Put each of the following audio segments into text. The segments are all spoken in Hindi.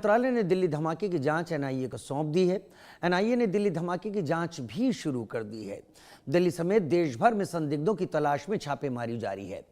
मंत्रालय ने दिल्ली धमाके की जांच एनआईए को सौंप दी है। एनआईए ने दिल्ली धमाके की जांच भी शुरू कर दी है। दिल्ली समेत देश भर में संदिग्धों की तलाश में छापेमारी जारी है।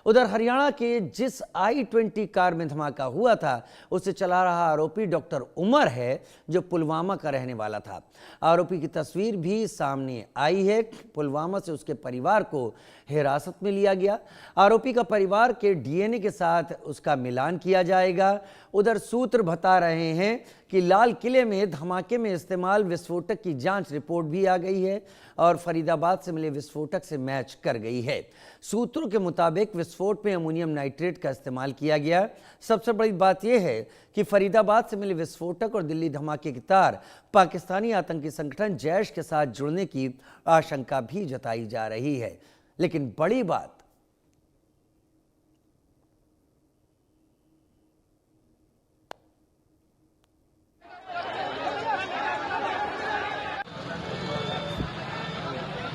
उधर हरियाणा के जिस i20 कार में धमाका हुआ था उसे चला रहा आरोपी डॉक्टर उमर है, जो पुलवामा का रहने वाला था। आरोपी की तस्वीर भी सामने आई है। पुलवामा से उसके परिवार को हिरासत में लिया गया। आरोपी का परिवार के डीएनए के साथ उसका मिलान किया जाएगा। उधर सूत्र बता रहे हैं कि लाल किले में धमाके में इस्तेमाल विस्फोटक की जांच रिपोर्ट भी आ गई है और फरीदाबाद से मिले विस्फोटक से मैच कर गई है। सूत्रों के मुताबिक विस्फोट में अमोनियम नाइट्रेट का इस्तेमाल किया गया। सबसे बड़ी बात यह है कि फरीदाबाद से मिले विस्फोटक और दिल्ली धमाके की तार पाकिस्तानी आतंकी संगठन जैश के साथ जुड़ने की आशंका भी जताई जा रही है। लेकिन बड़ी बात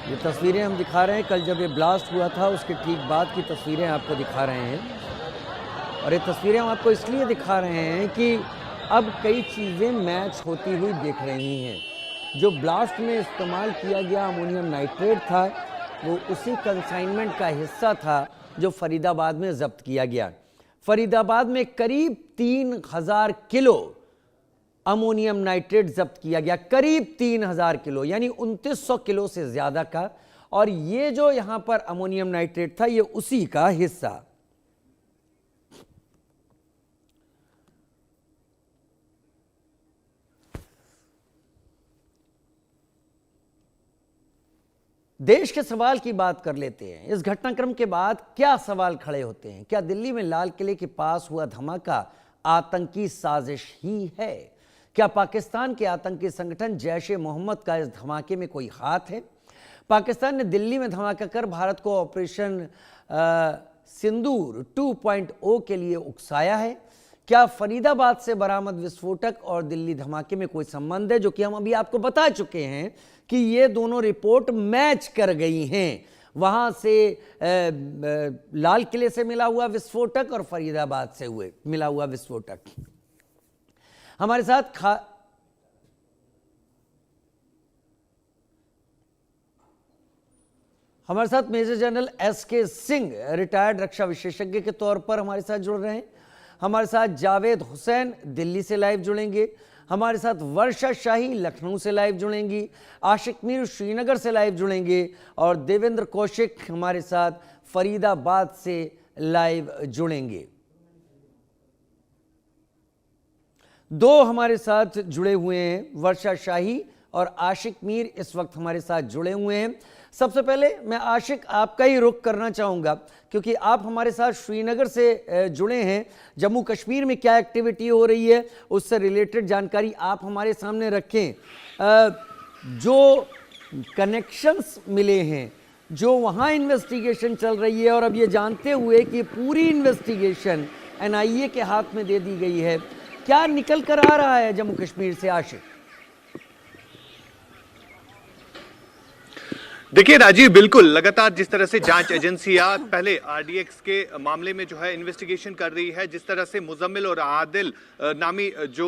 ये तस्वीरें हम दिखा रहे हैं, कल जब ये ब्लास्ट हुआ था उसके ठीक बाद की तस्वीरें आपको दिखा रहे हैं। और ये तस्वीरें हम आपको इसलिए दिखा रहे हैं कि अब कई चीज़ें मैच होती हुई दिख रही हैं। जो ब्लास्ट में इस्तेमाल किया गया अमोनियम नाइट्रेट था वो उसी कंसाइनमेंट का हिस्सा था जो फरीदाबाद में जब्त किया गया। फरीदाबाद में करीब 3000 किलो अमोनियम नाइट्रेट जब्त किया गया, करीब 3000 किलो, यानी 2900 किलो से ज्यादा का। और ये जो यहां पर अमोनियम नाइट्रेट था ये उसी का हिस्सा। देश के सवाल की बात कर लेते हैं। इस घटनाक्रम के बाद क्या सवाल खड़े होते हैं? क्या दिल्ली में लाल किले के पास हुआ धमाका आतंकी साजिश ही है? क्या पाकिस्तान के आतंकी संगठन जैश-ए-मोहम्मद का इस धमाके में कोई हाथ है? पाकिस्तान ने दिल्ली में धमाका कर भारत को ऑपरेशन सिंदूर 2.0 के लिए उकसाया है। क्या फरीदाबाद से बरामद विस्फोटक और दिल्ली धमाके में कोई संबंध है? जो कि हम अभी आपको बता चुके हैं कि ये दोनों रिपोर्ट मैच कर गई हैं। वहां से लाल किले से मिला हुआ विस्फोटक और फरीदाबाद से मिला हुआ विस्फोटक। हमारे साथ major general SK Singh retired रक्षा विशेषज्ञ के तौर पर हमारे साथ जुड़ रहे हैं। हमारे साथ जावेद हुसैन दिल्ली से लाइव जुड़ेंगे। हमारे साथ वर्षा शाही लखनऊ से लाइव जुड़ेंगी। आशिक मीर श्रीनगर से लाइव जुड़ेंगे और देवेंद्र कौशिक हमारे साथ फरीदाबाद से लाइव जुड़ेंगे। दो हमारे साथ जुड़े हुए हैं, वर्षा शाही और आशिक मीर इस वक्त हमारे साथ जुड़े हुए हैं। सबसे पहले मैं आशिक आपका ही रुख करना चाहूँगा क्योंकि आप हमारे साथ श्रीनगर से जुड़े हैं। जम्मू कश्मीर में क्या एक्टिविटी हो रही है उससे रिलेटेड जानकारी आप हमारे सामने रखें। जो कनेक्शंस मिले हैं, जो वहाँ इन्वेस्टिगेशन चल रही है और अब ये जानते हुए कि पूरी इन्वेस्टिगेशन एनआईए के हाथ में दे दी गई है, क्या निकल कर आ रहा है जम्मू कश्मीर से आशिक? देखिए राजीव, बिल्कुल लगातार जिस तरह से जांच एजेंसियां पहले आरडीएक्स के मामले में जो है इन्वेस्टिगेशन कर रही है, जिस तरह से मुजम्मिल और आदिल नामी जो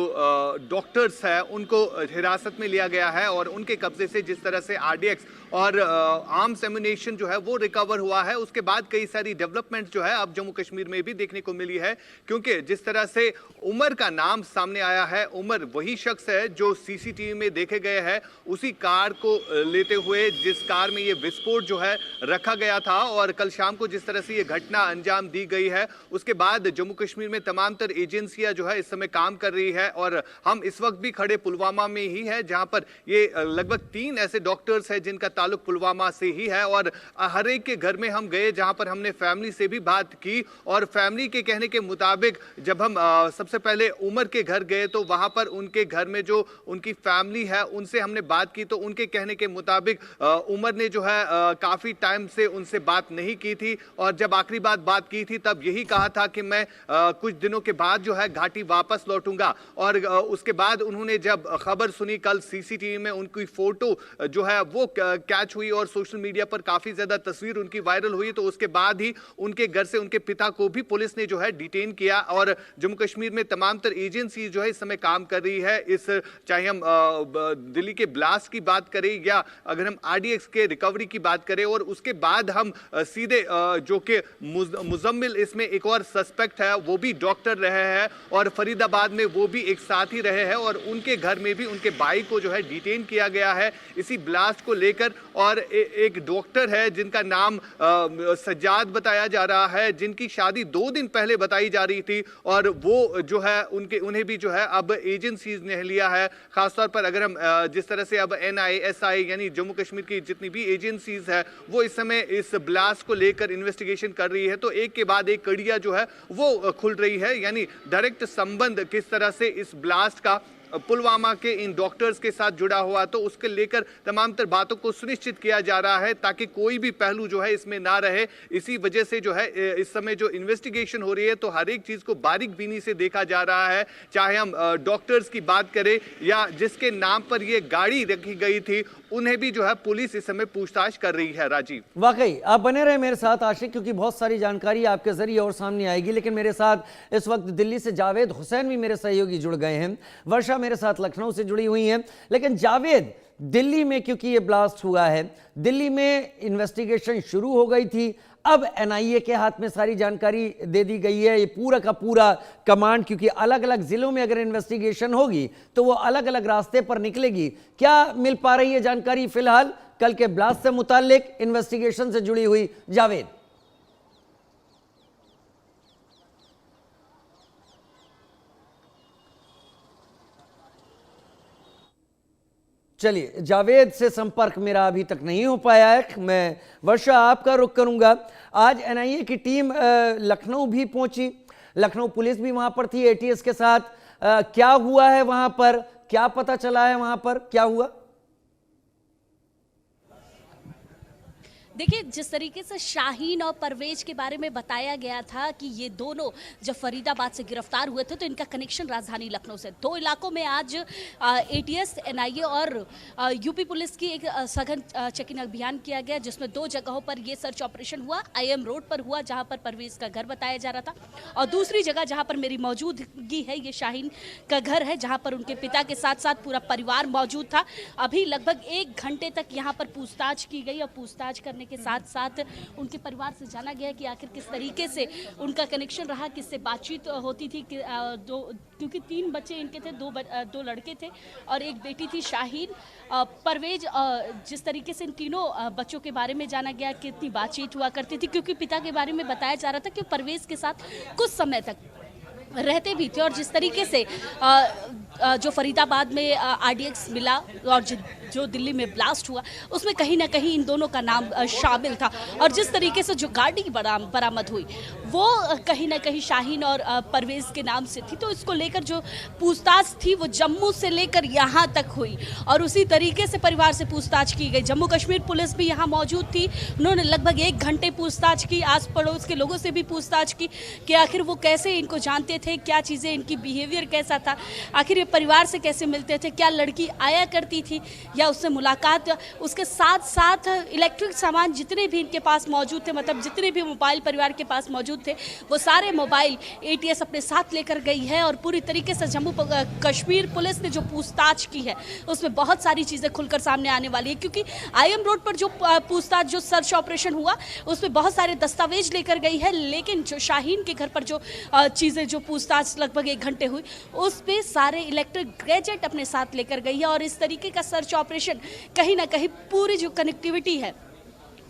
डॉक्टर्स है उनको हिरासत में लिया गया है और उनके कब्जे से जिस तरह से आरडीएक्स और आर्म्स एम्युनिशन जो है वो रिकवर हुआ है, उसके बाद कई सारी डेवलपमेंट जो है अब जम्मू कश्मीर में भी देखने को मिली है। क्योंकि जिस तरह से उमर का नाम सामने आया है, उमर वही शख्स है जो सीसीटीवी में देखे गए हैं, उसी कार को लेते हुए जिस कार में ये विस्फोट जो है रखा गया था और कल शाम को जिस तरह से ये घटना अंजाम दी गई है, उसके बाद जम्मू कश्मीर में तमाम तर एजेंसियां जो है इस समय काम कर रही है। और हम इस वक्त भी खड़े पुलवामा में ही है जहां पर ये लगभग 3 ऐसे डॉक्टर्स हैं जिनका ताल्लुक पुलवामा से ही है। और हर एक के घर में हम गए जहां पर हमने फैमिली से भी बात की और फैमिली के कहने के मुताबिक जब हम सबसे पहले उमर के घर गए तो वहां पर उनके घर में जो उनकी फैमिली है उनसे हमने बात की तो उनके कहने के मुताबिक उमर ने ने जो है काफी टाइम से उनसे बात नहीं की थी, और जब आखिरी बात की थी तब यही कहा था कि मैं कुछ दिनों के बाद जो है घाटी वापस लौटूंगा। और उसके बाद उन्होंने जब खबर सुनी, कल सीसीटीवी में उनकी फोटो जो है वो कैच हुई और सोशल मीडिया पर काफी ज्यादा तस्वीर उनकी वायरल हुई, तो उसके बाद ही उनके घर से उनके पिता को भी पुलिस ने जो है डिटेन किया। और जम्मू कश्मीर में तमाम तर एजेंसी जो है इस समय काम कर रही है। इस चाहे हम दिल्ली के ब्लास्ट की बात करें या अगर हम आरडीएक्स के रिकवरी की बात करें, और उसके बाद हम सीधे जो कि मुजम्मिल इसमें एक और सस्पेक्ट है, वो भी डॉक्टर रहे हैं और फरीदाबाद में वो भी एक साथ ही रहे हैं, और उनके घर में भी उनके भाई को जो है डिटेन किया गया है इसी ब्लास्ट को लेकर। और एक डॉक्टर है जिनका नाम सज्जाद बताया जा रहा है, जिनकी शादी 2 दिन पहले बताई जा रही थी, और वो जो है उन्हें भी जो है अब एजेंसीज ने लिया है। खासतौर पर अगर हम जिस तरह से अब NISI यानी जम्मू कश्मीर की जितनी भी एजेंसीज है वो इस समय इस ब्लास्ट को लेकर इन्वेस्टिगेशन कर रही है, तो एक के बाद एक कड़ियां जो है वो खुल रही है। यानी डायरेक्ट संबंध किस तरह से इस ब्लास्ट का पुलवामा के इन डॉक्टर्स के साथ जुड़ा हुआ, तो उसके लेकर तमाम तर बातों को सुनिश्चित किया जा रहा है ताकि कोई भी पहलू जो है इसमें ना रहे। इसी वजह से जो है इस समय जो इन्वेस्टिगेशन हो रही है तो हर एक चीज को बारीक बीनी से देखा जा रहा है, चाहे हम डॉक्टर्स की बात करें या जिसके नाम पर ये गाड़ी रखी गई थी उन्हें भी जो है पुलिस इस समय पूछताछ कर रही है। राजीव, वाकई आप बने रहे मेरे साथ आशिक, क्योंकि बहुत सारी जानकारी आपके जरिए और सामने आएगी। लेकिन मेरे साथ इस वक्त दिल्ली से जावेद हुसैन भी मेरे सहयोगी जुड़ गए हैं, वर्षा मेरे साथ लखनऊ से जुड़ी हुई हैं। लेकिन जावेद, दिल्ली में क्योंकि ये ब्लास्ट हुआ है, दिल्ली में इन्वेस्टिगेशन शुरू हो गई थी, अब NIA के हाथ में सारी जानकारी दे दी गई है, ये पूरा का पूरा कमांड, क्योंकि अलग अलग जिलों में अगर इन्वेस्टिगेशन होगी तो वो अलग अलग रास्ते पर निकलेगी। क्या मिल पा रही है जानकारी फिलहाल कल के ब्लास्ट से मुताल्लिक, इन्वेस्टिगेशन से जुड़ी हुई? जावेद, चलिए, जावेद से संपर्क मेरा अभी तक नहीं हो पाया है। मैं वर्षा आपका रुख करूंगा। आज NIA की टीम लखनऊ भी पहुंची, लखनऊ पुलिस भी वहां पर थी ATS के साथ। क्या हुआ है वहां पर, क्या पता चला है वहां पर, क्या हुआ? देखिए, जिस तरीके से शाहीन और परवेज के बारे में बताया गया था कि ये दोनों जब फरीदाबाद से गिरफ्तार हुए थे तो इनका कनेक्शन राजधानी लखनऊ से। 2 इलाकों में आज ATS, NIA और यूपी पुलिस की एक सघन चेकिंग अभियान किया गया, जिसमें 2 जगहों पर ये सर्च ऑपरेशन हुआ। IM रोड पर हुआ, जहां पर परवेज का घर बताया जा रहा था, और दूसरी जगह जहां पर मेरी मौजूदगी है, ये शाहीन का घर है, जहां पर उनके पिता के साथ साथ पूरा परिवार मौजूद था। अभी लगभग 1 घंटे तक यहाँ पर पूछताछ की गई, और पूछताछ करने के साथ साथ उनके परिवार से जाना गया कि आखिर किस तरीके से उनका कनेक्शन रहा, किससे बातचीत होती थी। क्योंकि 3 बच्चे इनके थे, 2 लड़के थे और एक बेटी थी शाहीन। परवेज, जिस तरीके से इन तीनों बच्चों के बारे में जाना गया, कितनी बातचीत हुआ करती थी, क्योंकि पिता के बारे में बताया जा रहा था कि परवेज के साथ कुछ समय तक रहते भी थे। और जिस तरीके से जो फरीदाबाद में RDX मिला और जो दिल्ली में ब्लास्ट हुआ, उसमें कहीं ना कहीं इन दोनों का नाम शामिल था। और जिस तरीके से जो गाड़ी बरामद हुई वो कहीं ना कहीं शाहीन और परवेज के नाम से थी, तो इसको लेकर जो पूछताछ थी वो जम्मू से लेकर यहाँ तक हुई, और उसी तरीके से परिवार से पूछताछ की गई। जम्मू कश्मीर पुलिस भी यहाँ मौजूद थी, उन्होंने लगभग 1 घंटे पूछताछ की, आस पड़ोस के लोगों से भी पूछताछ की कि आखिर वो कैसे इनको जानते थे, क्या चीज़ें, इनकी बिहेवियर कैसा था, आखिर ये परिवार से कैसे मिलते थे, क्या लड़की आया करती थी या उससे मुलाकात। उसके साथ साथ इलेक्ट्रिक सामान जितने भी इनके पास मौजूद थे, मतलब जितने भी मोबाइल परिवार के पास मौजूद थे, वो सारे मोबाइल ATS अपने साथ लेकर गई है। और पूरी तरीके से जम्मू कश्मीर पुलिस ने जो पूछताछ की है उसमें बहुत सारी चीज़ें खुलकर सामने आने वाली है, क्योंकि IM रोड पर जो पूछताछ, जो सर्च ऑपरेशन हुआ, उसमें बहुत सारे दस्तावेज लेकर गई है। लेकिन जो शाहीन के घर पर जो चीज़ें, जो पूछताछ लगभग 1 घंटे हुई, उस पर सारे इलेक्ट्रिक गैजेट अपने साथ लेकर गई है। और इस तरीके का सर्च ऑपरेशन कहीं ना कहीं पूरी जो कनेक्टिविटी है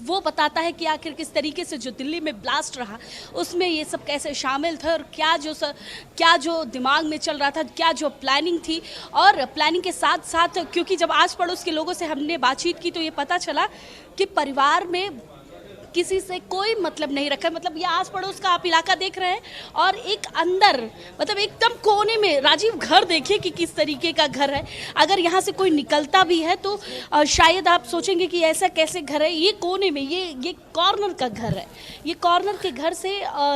वो बताता है कि आखिर किस तरीके से जो दिल्ली में ब्लास्ट रहा उसमें ये सब कैसे शामिल थे, और क्या जो दिमाग में चल रहा था, क्या जो प्लानिंग थी। और प्लानिंग के साथ साथ, क्योंकि जब आस पड़ोस के लोगों से हमने बातचीत की तो ये पता चला कि परिवार में किसी से कोई मतलब नहीं रखा है। मतलब ये आस पड़ोस का आप इलाका देख रहे हैं और एक अंदर मतलब एकदम कोने में राजीव घर देखिए कि किस तरीके का घर है। अगर यहाँ से कोई निकलता भी है तो शायद आप सोचेंगे कि ऐसा कैसे घर है। ये कोने में ये कॉर्नर का घर है। ये कॉर्नर के घर से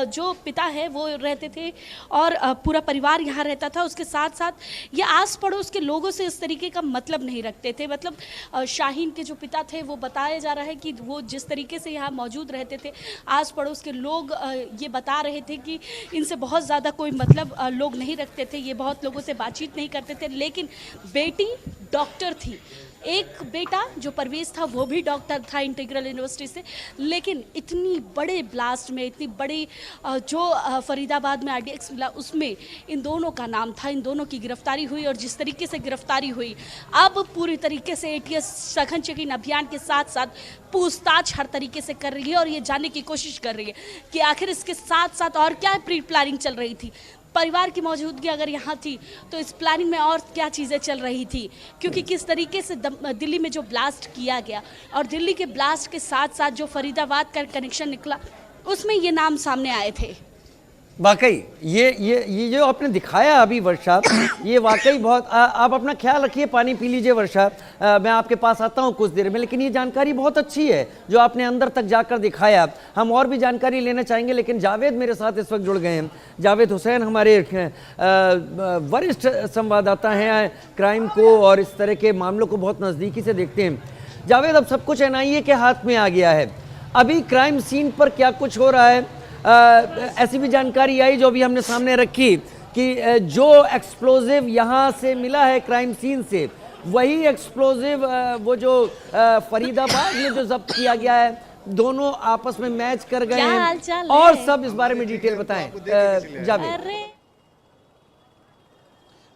जो पिता है वो रहते थे और पूरा परिवार यहाँ रहता था। उसके साथ साथ ये आस पड़ोस के लोगों से इस तरीके का मतलब नहीं रखते थे। मतलब शाहीन के जो पिता थे वो बताया जा रहा है कि वो जिस तरीके से यहाँ मौजूद रहते थे, आस पड़ोस के लोग ये बता रहे थे कि इनसे बहुत ज़्यादा कोई मतलब लोग नहीं रखते थे, ये बहुत लोगों से बातचीत नहीं करते थे। लेकिन बेटी डॉक्टर थी, एक बेटा जो परवेज था वो भी डॉक्टर था इंटीग्रल यूनिवर्सिटी से। लेकिन इतनी बड़े ब्लास्ट में, इतनी बड़ी जो फरीदाबाद में RDX मिला उसमें इन दोनों का नाम था। इन दोनों की गिरफ्तारी हुई और जिस तरीके से गिरफ्तारी हुई, अब पूरी तरीके से ATS सघन चेकिंग अभियान के साथ साथ पूछताछ हर तरीके से कर रही है और ये जानने की कोशिश कर रही है कि आखिर इसके साथ साथ और क्या प्री प्लानिंग चल रही थी। परिवार की मौजूदगी अगर यहाँ थी तो इस प्लानिंग में और क्या चीज़ें चल रही थी, क्योंकि किस तरीके से दिल्ली में जो ब्लास्ट किया गया और दिल्ली के ब्लास्ट के साथ साथ जो फरीदाबाद का कनेक्शन निकला उसमें ये नाम सामने आए थे। वाकई ये जो आपने दिखाया अभी वर्षा, ये वाकई बहुत आप अपना ख्याल रखिए, पानी पी लीजिए वर्षा। मैं आपके पास आता हूँ कुछ देर में, लेकिन ये जानकारी बहुत अच्छी है जो आपने अंदर तक जाकर दिखाया। हम और भी जानकारी लेना चाहेंगे, लेकिन जावेद मेरे साथ इस वक्त जुड़ गए हैं। जावेद हुसैन हमारे वरिष्ठ संवाददाता हैं, क्राइम को और इस तरह के मामलों को बहुत नज़दीकी से देखते हैं। जावेद, अब सब कुछ NIA के हाथ में आ गया है, अभी क्राइम सीन पर क्या कुछ हो रहा है? ऐसी भी जानकारी आई जो अभी हमने सामने रखी कि जो एक्सप्लोजिव यहाँ से मिला है क्राइम सीन से, वही एक्सप्लोजिव वो जो फरीदाबाद में जो जब्त किया गया है, दोनों आपस में मैच कर गए हैं। और सब इस बारे में डिटेल बताएं जावेद।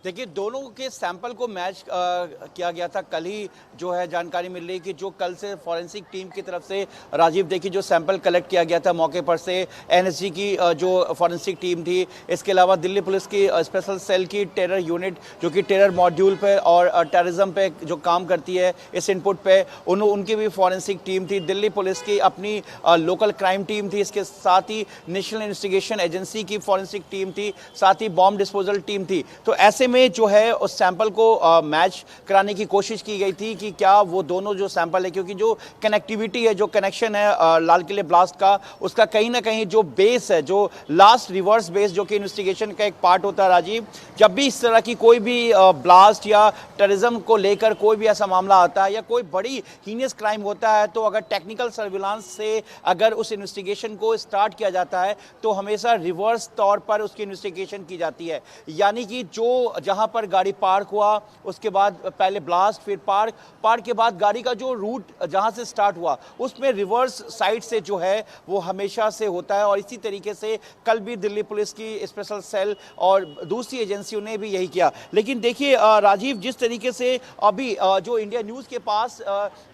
देखिए, दोनों के सैंपल को मैच किया गया था। कल ही जो है जानकारी मिल रही कि जो कल से फॉरेंसिक टीम की तरफ से राजीव देखिए जो सैंपल कलेक्ट किया गया था मौके पर से, NSG की जो फॉरेंसिक टीम थी, इसके अलावा दिल्ली पुलिस की स्पेशल सेल की टेरर यूनिट जो कि टेरर मॉड्यूल पे और टेररिज्म पे जो काम करती है इस इनपुट पे, उनकी भी फॉरेंसिक टीम थी। दिल्ली पुलिस की अपनी लोकल क्राइम टीम थी, इसके साथ ही नेशनल इन्वेस्टिगेशन एजेंसी की फॉरेंसिक टीम थी, साथ ही बॉम्ब डिस्पोजल टीम थी। तो ऐसे में जो है उस सैंपल को मैच कराने की कोशिश की गई थी कि क्या वो दोनों जो सैंपल है, क्योंकि जो कनेक्टिविटी है, जो कनेक्शन है लाल किले ब्लास्ट का, उसका कहीं ना कहीं जो बेस है, जो लास्ट रिवर्स बेस जो कि इन्वेस्टिगेशन का एक पार्ट होता है राजीव, जब भी इस तरह की कोई भी ब्लास्ट या टेररिज्म को लेकर कोई भी ऐसा मामला आता है या कोई बड़ी हीनियस क्राइम होता है, तो अगर टेक्निकल सर्विलांस से अगर उस इन्वेस्टिगेशन को स्टार्ट किया जाता है तो हमेशा रिवर्स तौर पर उसकी इन्वेस्टिगेशन की जाती है। यानी कि जो जहां पर गाड़ी पार्क हुआ, उसके बाद पहले ब्लास्ट, फिर पार्क के बाद गाड़ी का जो रूट जहां से स्टार्ट हुआ उसमें रिवर्स साइड से जो है वो हमेशा से होता है। और इसी तरीके से कल भी दिल्ली पुलिस की स्पेशल सेल और दूसरी एजेंसियों ने भी यही किया। लेकिन देखिए राजीव, जिस तरीके से अभी जो इंडिया न्यूज़ के पास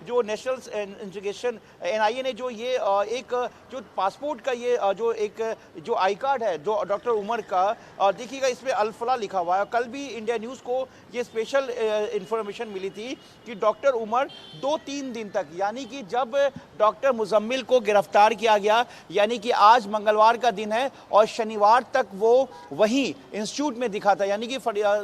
जो नेशनल इन्वेस्टिगेशन NIA ने जो ये एक जो पासपोर्ट का ये जो एक जो आई कार्ड है जो डॉक्टर उमर का, देखिएगा इसमें अल-फलाह लिखा हुआ है। कल भी इंडिया न्यूज़ को ये स्पेशल इंफॉर्मेशन मिली थी कि डॉक्टर उमर 2-3 दिन तक, यानी कि जब डॉक्टर मुजम्मिल को गिरफ्तार किया गया, यानी कि आज मंगलवार का दिन है और शनिवार तक वो वहीं इंस्टीट्यूट में दिखा था, यानी कि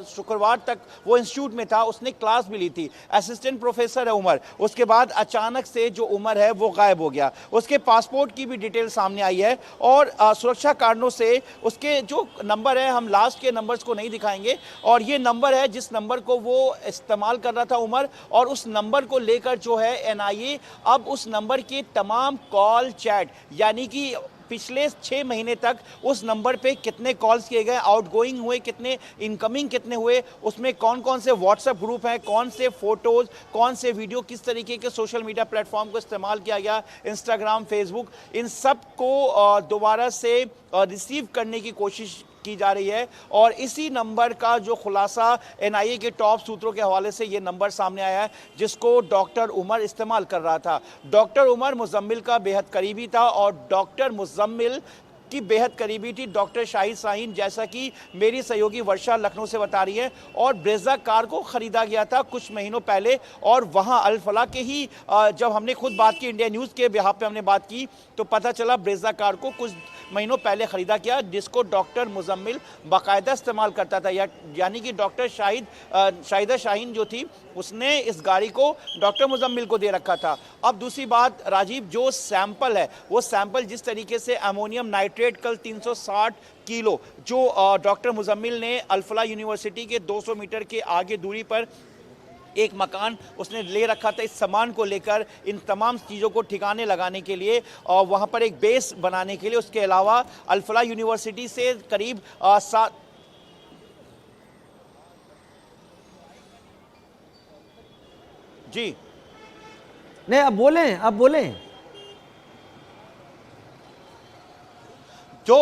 शुक्रवार तक वो इंस्टीट्यूट में था, उसने क्लास भी ली थी, असिस्टेंट प्रोफेसर है उमर। उसके बाद अचानक से जो उमर है वो गायब हो गया। उसके पासपोर्ट की भी डिटेल सामने आई है और सुरक्षा कारणों से उसके जो नंबर है, हम लास्ट के नंबर्स को नहीं दिखाएंगे, और ये नंबर है जिस नंबर को वो इस्तेमाल कर रहा था उमर, और उस नंबर को लेकर जो है NIA अब उस नंबर के तमाम कॉल, चैट, यानी कि पिछले 6 महीने तक उस नंबर पे कितने कॉल्स किए गए, आउटगोइंग हुए कितने, इनकमिंग कितने हुए, उसमें कौन कौन से व्हाट्सएप ग्रुप हैं, कौन से फोटोज, कौन से वीडियो, किस तरीके के सोशल मीडिया प्लेटफॉर्म को इस्तेमाल किया गया, इंस्टाग्राम, फेसबुक, इन सब को दोबारा से रिसीव करने की कोशिश की जा रही है। और इसी नंबर का जो खुलासा NIA के टॉप सूत्रों के हवाले से ये नंबर सामने आया है जिसको डॉक्टर उमर इस्तेमाल कर रहा था। डॉक्टर उमर मुजम्मिल का बेहद करीबी था और डॉक्टर मुजम्मिल की बेहद करीबी थी डॉक्टर शाहिद शाहीन, जैसा कि मेरी सहयोगी वर्षा लखनऊ से बता रही है। और ब्रेजा कार को खरीदा गया था कुछ महीनों पहले, और वहां अल फलाह के ही जब हमने खुद बात की, इंडिया न्यूज़ के बिहाफ पे हमने बात की, तो पता चला ब्रेजा कार को कुछ महीनों पहले खरीदा गया, जिसको डॉक्टर मुजम्मिल बाकायदा इस्तेमाल करता था। यानी कि डॉक्टर शाहिदा शाहीन जो थी, उसने इस गाड़ी को डॉक्टर मुजम्मिल को दे रखा था। अब दूसरी बात राजीव, जो सैंपल है वो सैंपल जिस तरीके से अमोनियम नाइट्रेट कल 360 किलो जो डॉक्टर मुजम्मिल ने अल फलाह यूनिवर्सिटी के 200 मीटर के आगे दूरी पर एक मकान उसने ले रखा था, इस सामान को लेकर, इन तमाम चीज़ों को ठिकाने लगाने के लिए और वहाँ पर एक बेस बनाने के लिए। उसके अलावा अल फलाह यूनिवर्सिटी से करीब 7 जी नहीं, अब बोलें। जो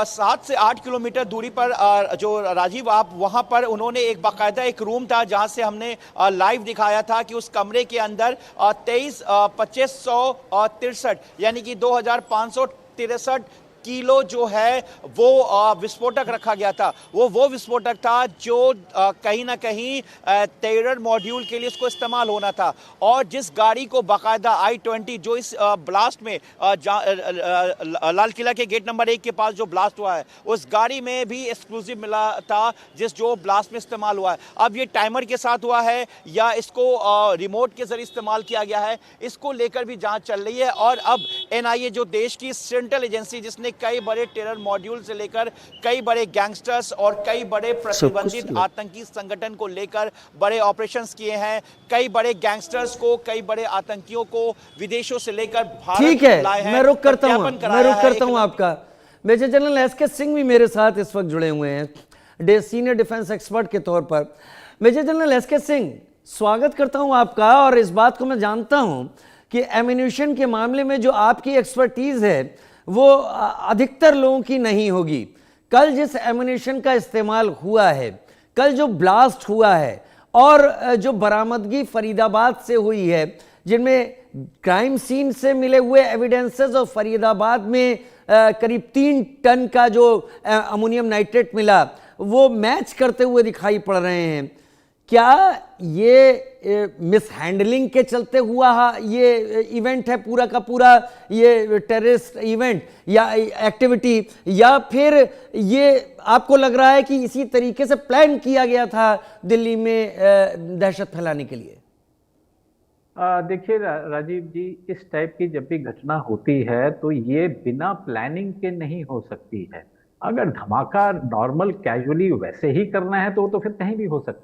7 से 8 किलोमीटर दूरी पर जो राजीव आप वहां पर उन्होंने एक बाकायदा एक रूम था जहां से हमने लाइव दिखाया था कि उस कमरे के अंदर 2563 यानी कि 2563 किलो जो है वो विस्फोटक रखा गया था। वो विस्फोटक था जो कहीं ना कहीं टेरर मॉड्यूल के लिए इसको इस्तेमाल होना था। और जिस गाड़ी को बाकायदा I-20 जो इस ब्लास्ट में लाल किला के गेट नंबर 1 के पास जो ब्लास्ट हुआ है, उस गाड़ी में भी एक्सप्लोजिव मिला था जो ब्लास्ट में इस्तेमाल हुआ है। अब ये टाइमर के साथ हुआ है या इसको रिमोट के जरिए इस्तेमाल किया गया है, इसको लेकर भी जांच चल रही है। और अब NIA जो देश की सेंट्रल एजेंसी, जिसने कई बड़े टेरर मॉड्यूल से लेकर कई बड़े गैंगस्टर्स और कई बड़े प्रतिबंधित आतंकी संगठन को लेकर बड़े ऑपरेशंस किए हैं, कई बड़े गैंगस्टर्स को, कई बड़े आतंकियों को विदेशों से लेकर भारत ठीक है, लाए हैं। मैं रुक करता हूं सत्यापन आपका। मेजर जनरल SK सिंह भी मेरे साथ इस वक्त जुड़े हुए हैं सीनियर डिफेंस एक्सपर्ट के तौर पर। मेजर जनरल SK सिंह, स्वागत करता हूं आपका। और इस बात को मैं जानता हूं कि एम्यूनिशन के मामले में जो आपकी एक्सपर्टीज है वो अधिकतर लोगों की नहीं होगी। कल जिस एम्यूनिशन का इस्तेमाल हुआ है, कल जो ब्लास्ट हुआ है और जो बरामदगी फरीदाबाद से हुई है, जिनमें क्राइम सीन से मिले हुए एविडेंसेस और फरीदाबाद में करीब 3 टन का जो अमोनियम नाइट्रेट मिला, वो मैच करते हुए दिखाई पड़ रहे हैं। क्या ये मिसहैंडलिंग के चलते हुआ ये इवेंट है पूरा का पूरा, ये टेररिस्ट इवेंट या एक्टिविटी, या फिर ये आपको लग रहा है कि इसी तरीके से प्लान किया गया था दिल्ली में दहशत फैलाने के लिए? देखिए राजीव जी, इस टाइप की जब भी घटना होती है तो ये बिना प्लानिंग के नहीं हो सकती है। अगर धमाका नॉर्मल कैजुअली वैसे ही करना है तो फिर कहीं भी हो सकता है।